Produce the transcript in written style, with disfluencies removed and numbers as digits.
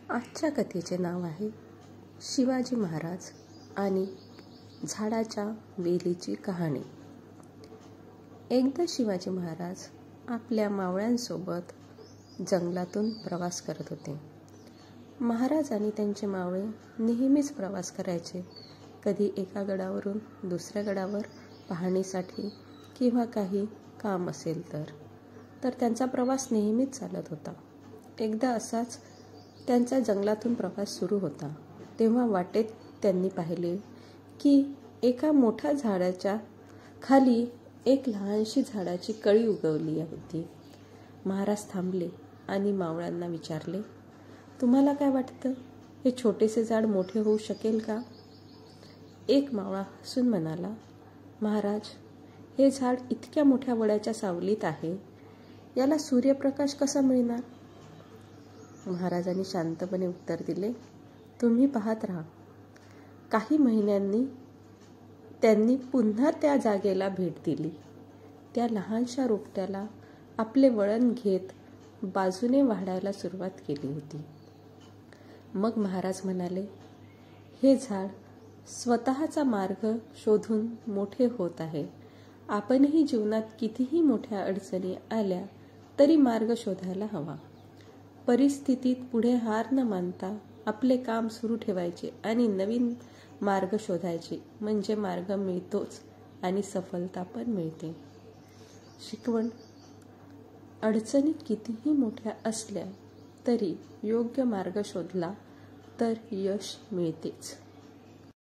आजच्या कथेचे नाव आहे शिवाजी महाराज आणि झाडाच्या वेलीची कहाणी. एकदा शिवाजी महाराज आपल्या मावळ्यांसोबत जंगलातून प्रवास करत होते. महाराज आणि त्यांचे मावळे नेहमीच प्रवास करायचे. कधी एका गडावरून दुसऱ्या गडावर पाहणीसाठी किंवा काही काम असेल तर त्यांचा प्रवास नेहमीच चालत होता. एकदा असाच त्यांचा जंगलातून प्रवास सुरू होता. तेव्हा वाटेत त्यांनी पाहिले की एका मोठ्या झाडाच्या खाली एक लहानशी झाडाची कळी उगवली होती. महाराज थांबले आणि मावळ्यांना विचारले, तुम्हाला काय वाटतं, हे छोटेसे झाड मोठे होऊ शकेल का? एक मावळा हसून म्हणाला, महाराज, हे झाड इतक्या मोठ्या वडाच्या सावलीत आहे, याला सूर्यप्रकाश कसा मिळणार? महाराजांनी शांतपणे उत्तर दिले, तुम्ही पाहत राहा. काही महिन्यांनी त्यांनी पुन्हा त्या जागेला भेट दिली. त्या लहानशा रोपट्याला आपले वळण घेत बाजूने वाढायला सुरुवात केली होती. मग महाराज म्हणाले, हे झाड स्वतःचा मार्ग शोधून मोठे होत आहे. आपणही जीवनात कितीही मोठ्या अडचणी आल्या तरी मार्ग शोधायला हवा. परिस्थितीत पुढे हार न मानता आपले काम सुरू ठेवायचे आणि नवीन मार्ग शोधायचे, म्हणजे मार्ग मिळतोच आणि सफलता पण मिळते. शिकवण: अडचणी कितीही मोठ्या असल्या तरी योग्य मार्ग शोधला तर यश मिळतेच.